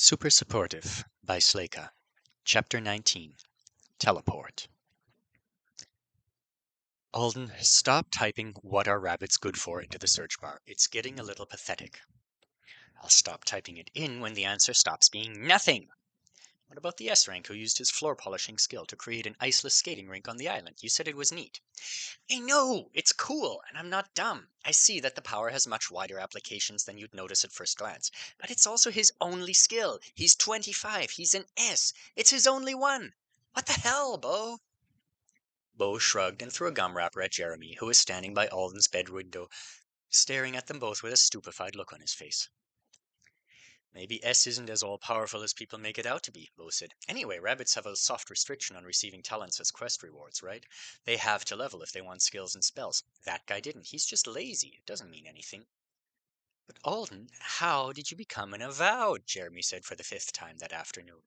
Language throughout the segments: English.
Super Supportive by Sleyca. Chapter 19. Teleport. Alden, stop typing "what are rabbits good for" into the search bar. It's getting a little pathetic. I'll stop typing it in when the answer stops being nothing. What about the S-rank who used his floor polishing skill to create an iceless skating rink on the island? You said it was neat. I know! It's cool, and I'm not dumb. I see that the power has much wider applications than you'd notice at first glance. But it's also his only skill. He's 25. He's an S. It's his only one. What the hell, Bo? Bo shrugged and threw a gum wrapper at Jeremy, who was standing by Alden's bed window, staring at them both with a stupefied look on his face. Maybe S isn't as all-powerful as people make it out to be, Bo said. Anyway, rabbits have a soft restriction on receiving talents as quest rewards, right? They have to level if they want skills and spells. That guy didn't. He's just lazy. It doesn't mean anything. But Alden, how did you become an avowed? Jeremy said for the 5th time that afternoon.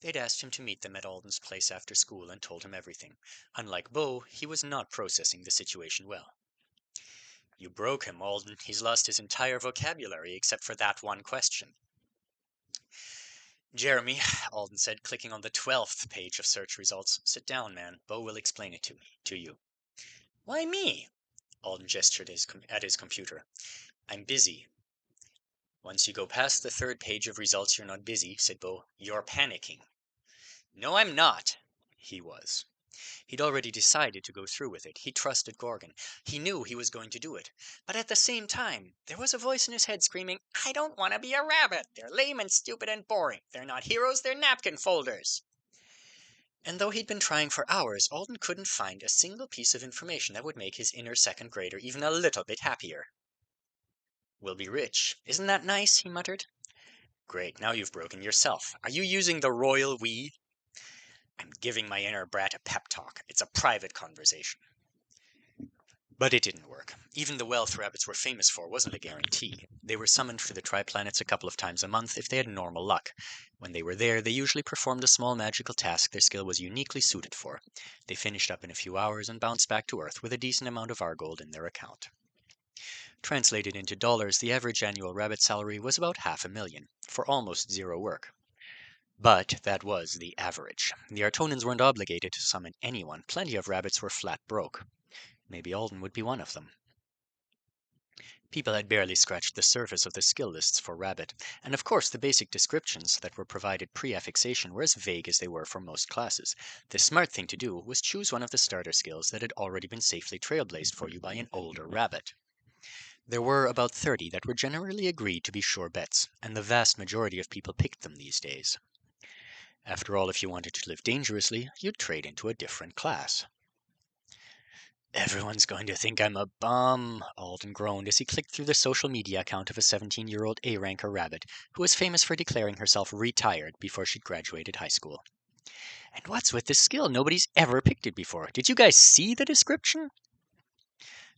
They'd asked him to meet them at Alden's place after school and told him everything. Unlike Bo, he was not processing the situation well. You broke him, Alden. He's lost his entire vocabulary except for that one question. Jeremy, Alden said, clicking on the 12th page of search results. Sit down, man. Bo will explain it to you. Why me? Alden gestured at his computer. I'm busy. Once you go past the 3rd page of results, you're not busy, said Bo. You're panicking. No, I'm not. He was. He'd already decided to go through with it. He trusted Gorgon. He knew he was going to do it. But at the same time, there was a voice in his head screaming, I don't want to be a rabbit. They're lame and stupid and boring. They're not heroes, they're napkin folders. And though he'd been trying for hours, Alden couldn't find a single piece of information that would make his inner 2nd grader even a little bit happier. We'll be rich. Isn't that nice? He muttered. Great, now you've broken yourself. Are you using the royal we? I'm giving my inner brat a pep talk. It's a private conversation. But it didn't work. Even the wealth rabbits were famous for wasn't a guarantee. They were summoned for the tri-planets a couple of times a month if they had normal luck. When they were there, they usually performed a small magical task their skill was uniquely suited for. They finished up in a few hours and bounced back to Earth with a decent amount of Argold in their account. Translated into dollars, the average annual rabbit salary was about $500,000, for almost zero work. But that was the average. The Artonans weren't obligated to summon anyone. Plenty of rabbits were flat broke. Maybe Alden would be one of them. People had barely scratched the surface of the skill lists for rabbit, and of course the basic descriptions that were provided pre-affixation were as vague as they were for most classes. The smart thing to do was choose one of the starter skills that had already been safely trailblazed for you by an older rabbit. There were about 30 that were generally agreed to be sure bets, and the vast majority of people picked them these days. After all, if you wanted to live dangerously, you'd trade into a different class. Everyone's going to think I'm a bum, Alden groaned as he clicked through the social media account of a 17-year-old A-ranker rabbit who was famous for declaring herself retired before she'd graduated high school. And what's with this skill? Nobody's ever picked it before. Did you guys see the description?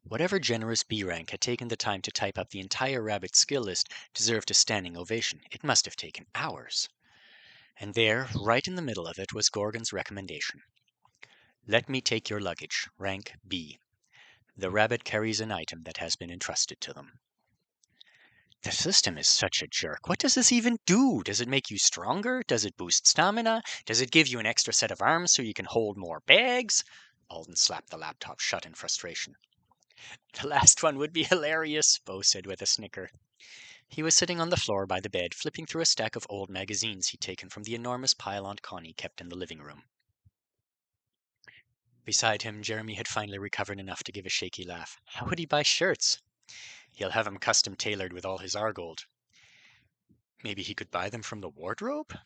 Whatever generous B-rank had taken the time to type up the entire rabbit skill list deserved a standing ovation. It must have taken hours. And there, right in the middle of it, was Gorgon's recommendation. Let me take your luggage, rank B. The rabbit carries an item that has been entrusted to them. The system is such a jerk. What does this even do? Does it make you stronger? Does it boost stamina? Does it give you an extra set of arms so you can hold more bags? Alden slapped the laptop shut in frustration. The last one would be hilarious, Bo said with a snicker. He was sitting on the floor by the bed, flipping through a stack of old magazines he'd taken from the enormous pile Aunt Connie kept in the living room. Beside him, Jeremy had finally recovered enough to give a shaky laugh. How would he buy shirts? He'll have them custom tailored with all his Argold. Maybe he could buy them from the wardrobe?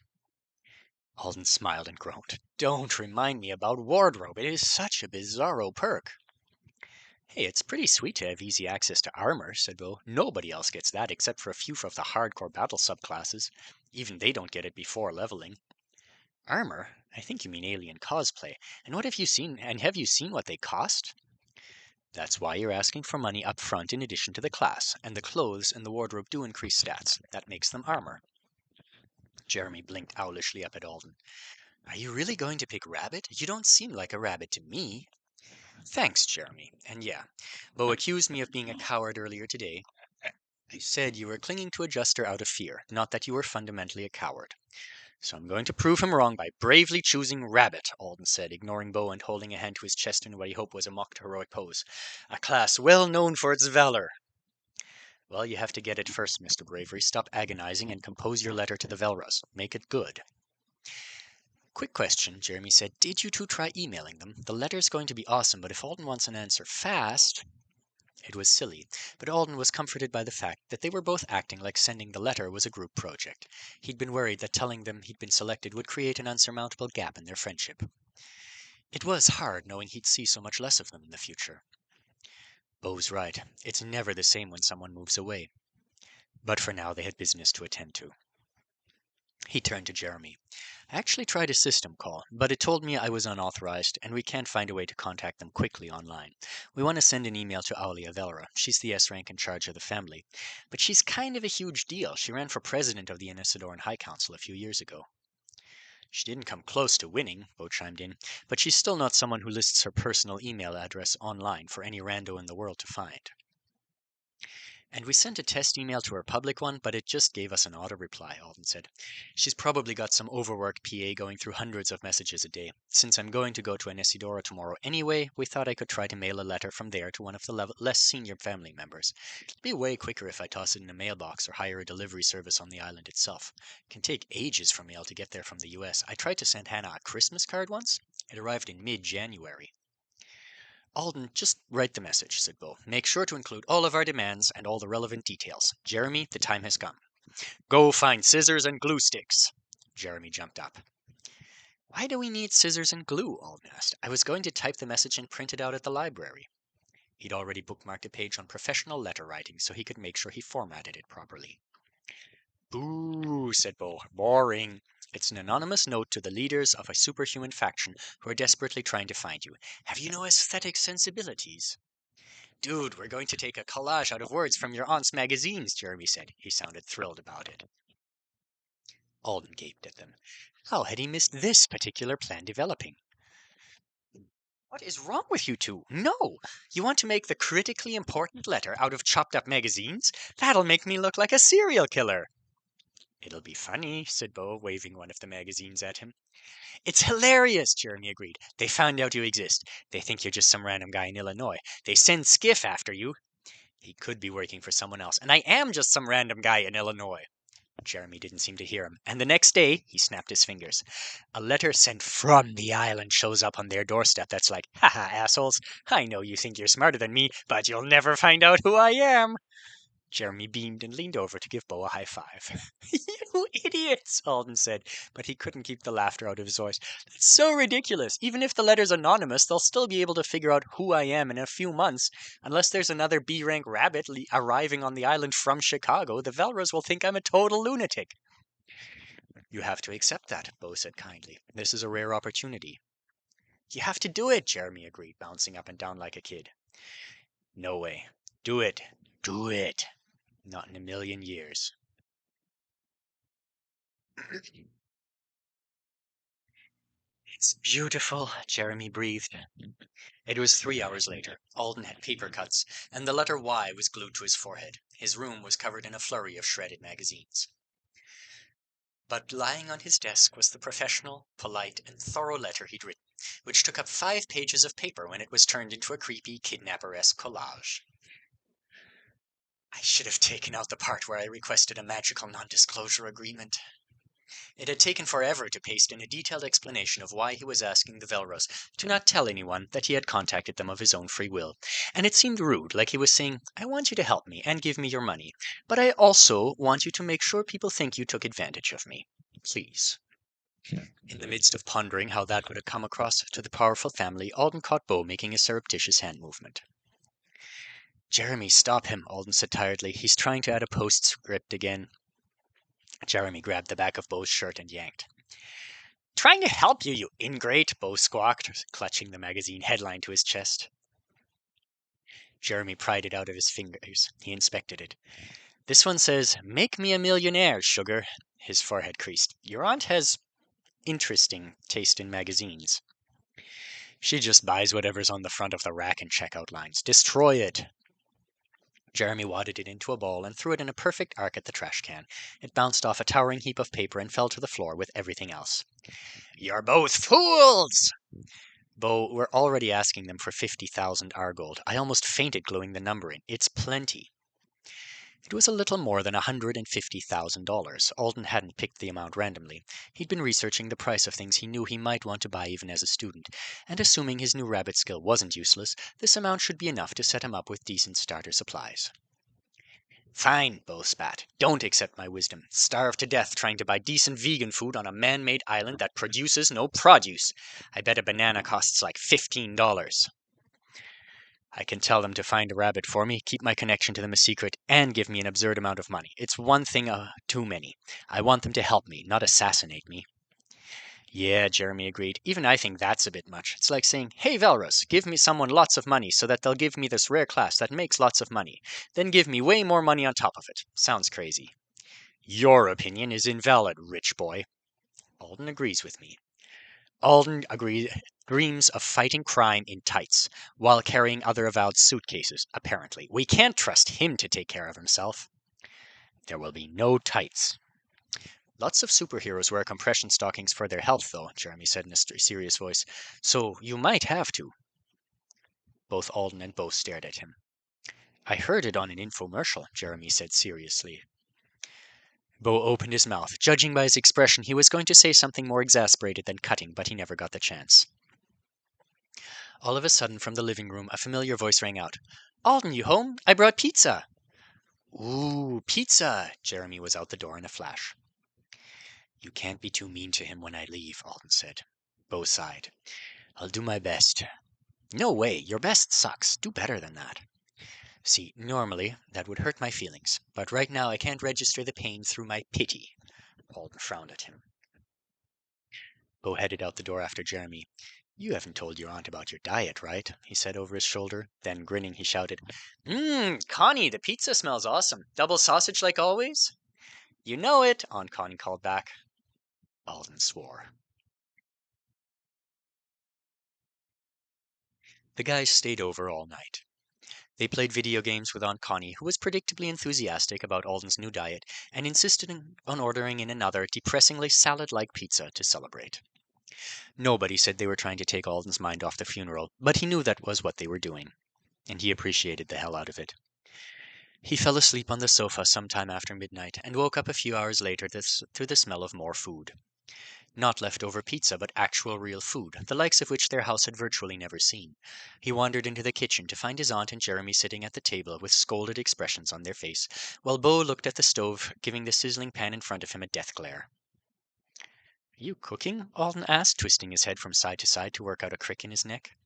Alden smiled and groaned. Don't remind me about wardrobe. It is such a bizarro perk. Hey, it's pretty sweet to have easy access to armor, said Bo. Nobody else gets that except for a few of the hardcore battle subclasses. Even they don't get it before leveling. Armor? I think you mean alien cosplay. And have you seen what they cost? That's why you're asking for money up front in addition to the class, and the clothes and the wardrobe do increase stats. That makes them armor. Jeremy blinked owlishly up at Alden. Are you really going to pick rabbit? You don't seem like a rabbit to me. Thanks, Jeremy. And yeah, Bo accused me of being a coward earlier today. I said you were clinging to a jester out of fear, not that you were fundamentally a coward. So I'm going to prove him wrong by bravely choosing Rabbit, Alden said, ignoring Bo and holding a hand to his chest in what he hoped was a mock heroic pose. A class well known for its valor. Well, you have to get it first, Mr. Bravery. Stop agonizing and compose your letter to the Velras. Make it good. Quick question, Jeremy said. Did you two try emailing them? The letter's going to be awesome, but if Alden wants an answer fast... It was silly, but Alden was comforted by the fact that they were both acting like sending the letter was a group project. He'd been worried that telling them he'd been selected would create an unsurmountable gap in their friendship. It was hard knowing he'd see so much less of them in the future. Bo's right. It's never the same when someone moves away. But for now they had business to attend to. He turned to Jeremy. I actually tried a system call, but it told me I was unauthorized, and we can't find a way to contact them quickly online. We want to send an email to Aulia Velra. She's the S-rank in charge of the family. But she's kind of a huge deal. She ran for president of the Enissidoran High Council a few years ago. She didn't come close to winning, Bo chimed in, but she's still not someone who lists her personal email address online for any rando in the world to find. And we sent a test email to her public one, but it just gave us an auto reply, Alden said. She's probably got some overworked PA going through hundreds of messages a day. Since I'm going to go to Anesidora tomorrow anyway, we thought I could try to mail a letter from there to one of the less senior family members. It'd be way quicker if I toss it in a mailbox or hire a delivery service on the island itself. It can take ages for mail to get there from the US. I tried to send Hannah a Christmas card once. It arrived in mid-January. Alden, just write the message, said Bo. Make sure to include all of our demands and all the relevant details. Jeremy, the time has come. Go find scissors and glue sticks. Jeremy jumped up. Why do we need scissors and glue? Alden asked. I was going to type the message and print it out at the library. He'd already bookmarked a page on professional letter writing so he could make sure he formatted it properly. Boo, said Bo. Boring. It's an anonymous note to the leaders of a superhuman faction who are desperately trying to find you. Have you no aesthetic sensibilities? Dude, we're going to take a collage out of words from your aunt's magazines, Jeremy said. He sounded thrilled about it. Alden gaped at them. How had he missed this particular plan developing? What is wrong with you two? No! You want to make the critically important letter out of chopped up magazines? That'll make me look like a serial killer. It'll be funny, said Bo, waving one of the magazines at him. It's hilarious, Jeremy agreed. They found out you exist. They think you're just some random guy in Illinois. They send Skiff after you. He could be working for someone else, and I am just some random guy in Illinois. Jeremy didn't seem to hear him, and the next day, he snapped his fingers. A letter sent from the island shows up on their doorstep that's like, haha, assholes, I know you think you're smarter than me, but you'll never find out who I am. Jeremy beamed and leaned over to give Bo a high five. You idiots, Alden said, but he couldn't keep the laughter out of his voice. That's so ridiculous. Even if the letter's anonymous, they'll still be able to figure out who I am in a few months. Unless there's another B-rank rabbit arriving on the island from Chicago, the Velras will think I'm a total lunatic. You have to accept that, Bo said kindly. This is a rare opportunity. You have to do it, Jeremy agreed, bouncing up and down like a kid. No way. Do it. Do it. Not in a million years. It's beautiful, Jeremy breathed. It was 3 hours later. Alden had paper cuts, and the letter Y was glued to his forehead. His room was covered in a flurry of shredded magazines. But lying on his desk was the professional, polite, and thorough letter he'd written, which took up 5 pages of paper when it was turned into a creepy, kidnapper-esque collage. I should have taken out the part where I requested a magical non-disclosure agreement. It had taken forever to paste in a detailed explanation of why he was asking the Velras to not tell anyone that he had contacted them of his own free will, and it seemed rude, like he was saying, I want you to help me and give me your money, but I also want you to make sure people think you took advantage of me. Please. In the midst of pondering how that would have come across to the powerful family, Alden caught Bo making a surreptitious hand movement. Jeremy, stop him, Alden said tiredly. He's trying to add a postscript again. Jeremy grabbed the back of Bo's shirt and yanked. Trying to help you, you ingrate, Bo squawked, clutching the magazine headline to his chest. Jeremy pried it out of his fingers. He inspected it. This one says, Make me a millionaire, sugar. His forehead creased. Your aunt has interesting taste in magazines. She just buys whatever's on the front of the rack and checkout lines. Destroy it. Jeremy wadded it into a bowl and threw it in a perfect arc at the trash can. It bounced off a towering heap of paper and fell to the floor with everything else. "You're both fools!" Bo, we're already asking them for 50,000 Argold. I almost fainted gluing the number in. It's plenty. It was a little more than $150,000. Alden hadn't picked the amount randomly. He'd been researching the price of things he knew he might want to buy even as a student, and assuming his new rabbit skill wasn't useless, this amount should be enough to set him up with decent starter supplies. "Fine," Bo spat. "Don't accept my wisdom. Starve to death trying to buy decent vegan food on a man-made island that produces no produce. I bet a banana costs like $15. I can tell them to find a rabbit for me, keep my connection to them a secret, and give me an absurd amount of money. It's one thing too many. I want them to help me, not assassinate me." "Yeah," Jeremy agreed. "Even I think that's a bit much. It's like saying, 'Hey, Velrus, give me someone lots of money so that they'll give me this rare class that makes lots of money. Then give me way more money on top of it.' Sounds crazy." "Your opinion is invalid, rich boy." Alden agrees with me. Alden dreams of fighting crime in tights, while carrying other avowed suitcases, apparently. We can't trust him to take care of himself. There will be no tights. "Lots of superheroes wear compression stockings for their health, though," Jeremy said in a serious voice. "So you might have to." Both Alden and Bo stared at him. "I heard it on an infomercial," Jeremy said seriously. Bo opened his mouth. Judging by his expression, he was going to say something more exasperated than cutting, but he never got the chance. All of a sudden, from the living room, a familiar voice rang out. "Alden, you home? I brought pizza." "Ooh, pizza!" Jeremy was out the door in a flash. "You can't be too mean to him when I leave," Alden said. Bo sighed. "I'll do my best." "No way, your best sucks. Do better than that." "See, normally that would hurt my feelings, but right now I can't register the pain through my pity." Alden frowned at him. Bo headed out the door after Jeremy. "You haven't told your aunt about your diet, right?" he said over his shoulder. Then, grinning, he shouted, Connie, the pizza smells awesome. Double sausage like always?" "You know it," Aunt Connie called back. Alden swore. The guys stayed over all night. They played video games with Aunt Connie, who was predictably enthusiastic about Alden's new diet and insisted on ordering in another depressingly salad-like pizza to celebrate. Nobody said they were trying to take Alden's mind off the funeral, but he knew that was what they were doing, and he appreciated the hell out of it. He fell asleep on the sofa sometime after midnight and woke up a few hours later to the smell of more food. Not leftover pizza, but actual real food, the likes of which their house had virtually never seen. He wandered into the kitchen to find his aunt and Jeremy sitting at the table with scolded expressions on their face, while Bo looked at the stove, giving the sizzling pan in front of him a death glare. "Are you cooking?" Alden asked, twisting his head from side to side to work out a crick in his neck.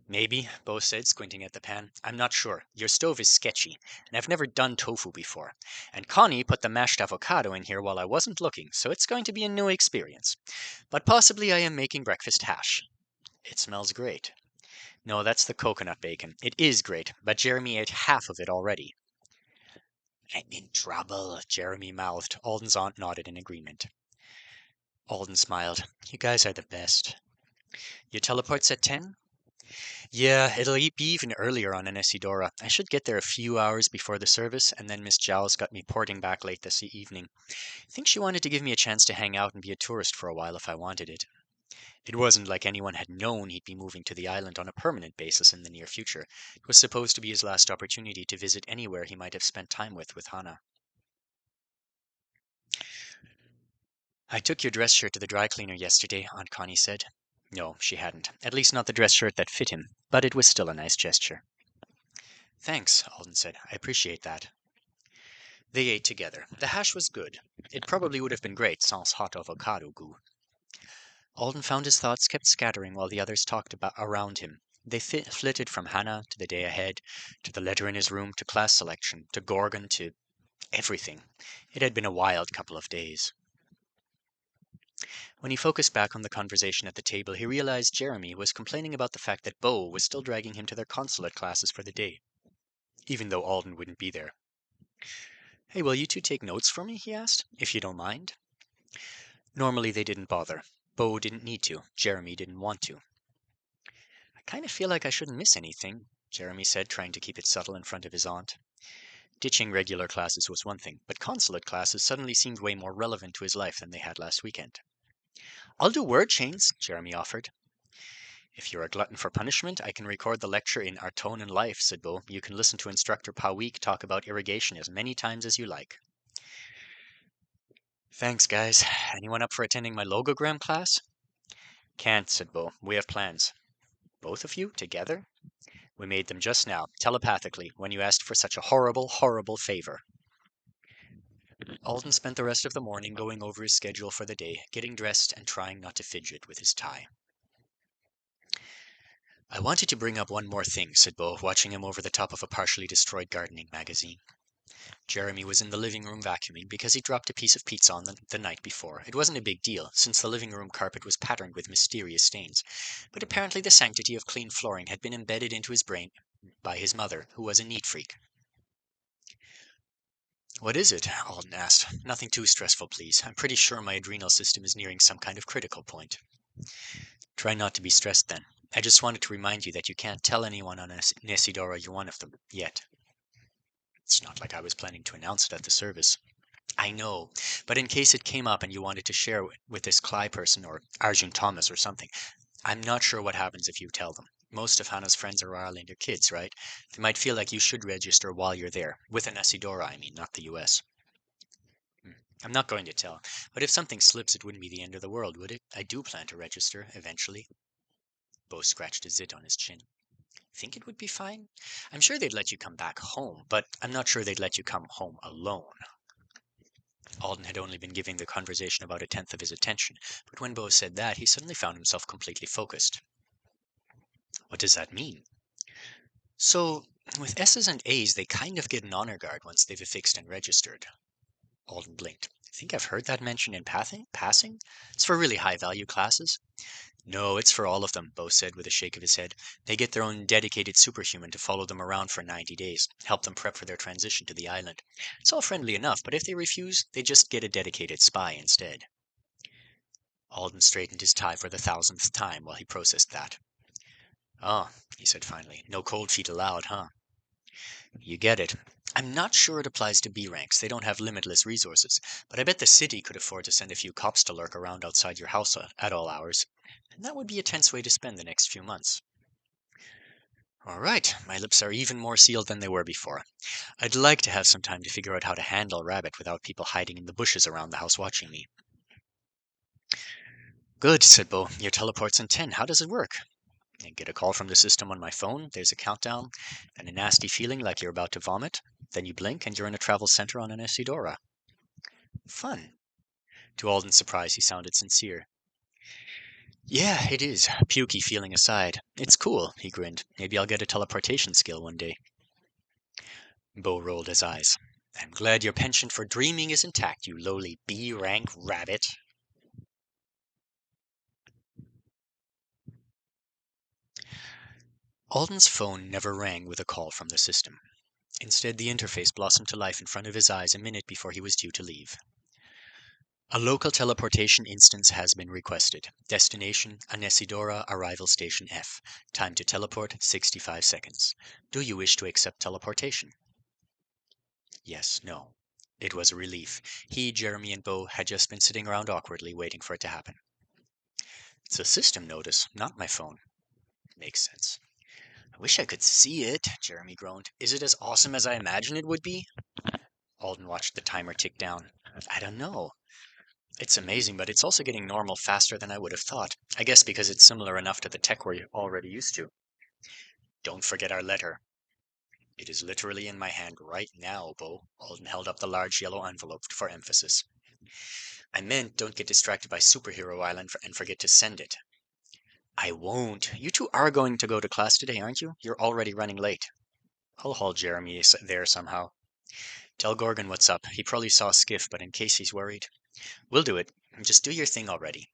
"Maybe," Bo said, squinting at the pan. "I'm not sure. Your stove is sketchy, and I've never done tofu before. And Connie put the mashed avocado in here while I wasn't looking, so it's going to be a new experience. But possibly I am making breakfast hash. It smells great." "No, that's the coconut bacon. It is great, but Jeremy ate half of it already." "I'm in trouble," Jeremy mouthed. Alden's aunt nodded in agreement. Alden smiled. "You guys are the best." "Your teleport's at 10? "Yeah, it'll be even earlier on in Isidora. I should get there a few hours before the service, and then Miss Giles got me porting back late this evening. I think she wanted to give me a chance to hang out and be a tourist for a while if I wanted it. It wasn't like anyone had known he'd be moving to the island on a permanent basis in the near future. It was supposed to be his last opportunity to visit anywhere he might have spent time with Hannah. "I took your dress shirt to the dry cleaner yesterday," Aunt Connie said. No, she hadn't. At least not the dress shirt that fit him, but it was still a nice gesture. "Thanks," Alden said. "I appreciate that." They ate together. The hash was good. It probably would have been great sans hot avocado goo. Alden found his thoughts kept scattering while the others talked about around him. They flitted from Hannah to the day ahead, to the letter in his room, to class selection, to Gorgon, to everything. It had been a wild couple of days. When he focused back on the conversation at the table, he realized Jeremy was complaining about the fact that Bo was still dragging him to their consulate classes for the day, even though Alden wouldn't be there. "Hey, will you two take notes for me?" he asked, "if you don't mind." Normally they didn't bother. Bo didn't need to. Jeremy didn't want to. "I kind of feel like I shouldn't miss anything." Jeremy said, trying to keep it subtle in front of his aunt. Ditching regular classes was one thing, but consulate classes suddenly seemed way more relevant to his life than they had last weekend. I'll do word chains, Jeremy offered. If you're a glutton for punishment, I can record the lecture in Our Tone in Life, said Bo. You can listen to Instructor Paweek talk about irrigation as many times as you like. Thanks, guys. Anyone up for attending my logogram class? Can't, said Bo. We have plans. Both of you, together? We made them just now, telepathically, when you asked for such a horrible, horrible favor. Alden spent the rest of the morning going over his schedule for the day, getting dressed and trying not to fidget with his tie. I wanted to bring up one more thing, said Bo, watching him over the top of a partially destroyed gardening magazine. Jeremy was in the living room vacuuming because he dropped a piece of pizza on the night before. It wasn't a big deal, since the living room carpet was patterned with mysterious stains, but apparently the sanctity of clean flooring had been embedded into his brain by his mother, who was a neat freak. What is it? Alden asked. Nothing too stressful, please. I'm pretty sure my adrenal system is nearing some kind of critical point. Try not to be stressed then. I just wanted to remind you that you can't tell anyone on Nesidora you're one of them, yet. It's not like I was planning to announce it at the service. I know, but in case it came up and you wanted to share with this Cly person or Arjun Thomas or something, I'm not sure what happens if you tell them. Most of Hannah's friends are Islander kids, right? They might feel like you should register while you're there. With an Nesidora, I mean, not the US. I'm not going to tell, but if something slips, it wouldn't be the end of the world, would it? I do plan to register, eventually. Bo scratched a zit on his chin. Think it would be fine? I'm sure they'd let you come back home, but I'm not sure they'd let you come home alone. Alden had only been giving the conversation about a tenth of his attention, but when Bo said that, he suddenly found himself completely focused. What does that mean? So, with S's and A's, they kind of get an honor guard once they've affixed and registered. Alden blinked. I think I've heard that mentioned in passing? It's for really high-value classes. No, it's for all of them, Bo said with a shake of his head. They get their own dedicated superhuman to follow them around for 90 days, help them prep for their transition to the island. It's all friendly enough, but if they refuse, they just get a dedicated spy instead. Alden straightened his tie for the 1000th time while he processed that. Oh, he said finally. No cold feet allowed, huh? You get it. I'm not sure it applies to B ranks. They don't have limitless resources, but I bet the city could afford to send a few cops to lurk around outside your house at all hours. And that would be a tense way to spend the next few months. All right, my lips are even more sealed than they were before. I'd like to have some time to figure out how to handle Rabbit without people hiding in the bushes around the house watching me. Good, said Bo. Your teleport's in 10. How does it work? I get a call from the system on my phone, there's a countdown, and a nasty feeling like you're about to vomit. Then you blink and you're in a travel center on an Nesidora. Fun. To Alden's surprise, he sounded sincere. Yeah, it is, pukey feeling aside. It's cool, he grinned. Maybe I'll get a teleportation skill one day. Bo rolled his eyes. I'm glad your penchant for dreaming is intact, you lowly B-rank rabbit. Alden's phone never rang with a call from the system. Instead, the interface blossomed to life in front of his eyes a minute before he was due to leave. A local teleportation instance has been requested. Destination, Anesidora, Arrival Station F. Time to teleport, 65 seconds. Do you wish to accept teleportation? Yes, no. It was a relief. He, Jeremy, and Bo had just been sitting around awkwardly waiting for it to happen. It's a system notice, not my phone. Makes sense. I wish I could see it, Jeremy groaned. Is it as awesome as I imagine it would be? Alden watched the timer tick down. I don't know. It's amazing, but it's also getting normal faster than I would have thought. I guess because it's similar enough to the tech we're already used to. Don't forget our letter. It is literally in my hand right now, Bo. Alden held up the large yellow envelope for emphasis. I meant don't get distracted by Superhero Island and forget to send it. I won't. You two are going to go to class today, aren't you? You're already running late. I'll haul Jeremy there somehow. Tell Gorgon what's up. He probably saw a skiff, but in case he's worried. We'll do it. Just do your thing already.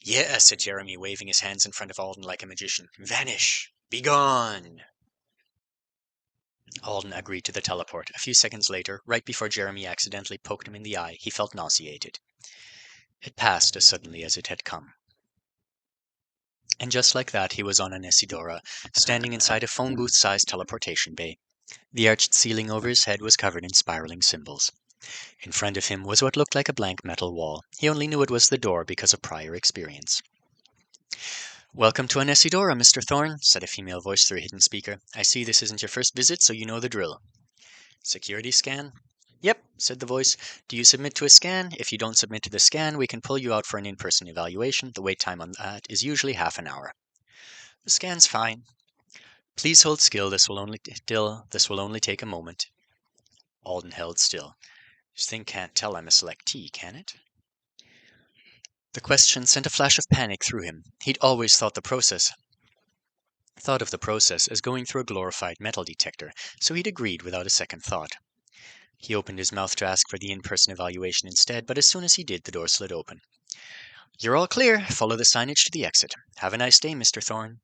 Yeah, said Jeremy, waving his hands in front of Alden like a magician. Vanish! Be gone! Alden agreed to the teleport. A few seconds later, right before Jeremy accidentally poked him in the eye, he felt nauseated. It passed as suddenly as it had come. And just like that, he was on an Isidora, standing inside a phone booth-sized teleportation bay. The arched ceiling over his head was covered in spiraling symbols. In front of him was what looked like a blank metal wall. He only knew it was the door because of prior experience. "Welcome to an Isidora, Mr. Thorne," said a female voice through a hidden speaker. "I see this isn't your first visit, so you know the drill." "Security scan?" "Yep," said the voice. "Do you submit to a scan? If you don't submit to the scan, we can pull you out for an in-person evaluation. The wait time on that is usually half an hour." "The scan's fine." "Please hold still. This will only take a moment." Alden held still. "This thing can't tell I'm a selectee, can it?" The question sent a flash of panic through him. He'd always thought of the process as going through a glorified metal detector, so he'd agreed without a second thought. He opened his mouth to ask for the in-person evaluation instead, but as soon as he did, the door slid open. "You're all clear. Follow the signage to the exit. Have a nice day, Mr. Thorne."